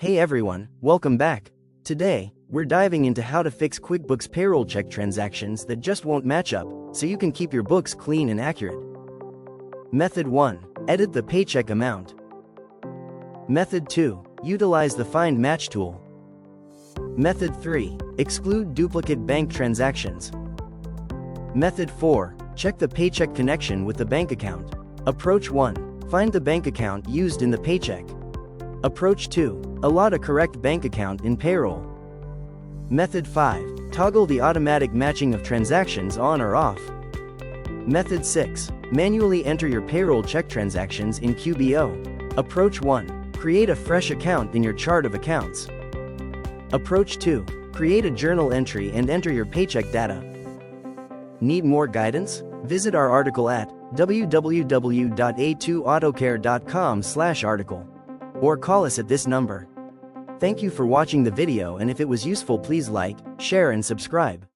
Hey everyone, welcome back. Today, we're diving into how to fix QuickBooks payroll check transactions that just won't match up, so you can keep your books clean and accurate. Method 1. Edit the paycheck amount. Method 2. Utilize the Find Match tool. Method 3. Exclude duplicate bank transactions. Method 4. Check the paycheck connection with the bank account. Approach 1. Find the bank account used in the paycheck. Approach 2. Allot a correct bank account in payroll. Method 5. Toggle the automatic matching of transactions on or off. Method 6. Manually enter your payroll check transactions in QBO. Approach 1. Create a fresh account in your chart of accounts. Approach 2. Create a journal entry and enter your paycheck data. Need more guidance? Visit our article at www.a2autocare.com/article. Or call us at this number. Thank you for watching the video, and if it was useful, please like, share and subscribe.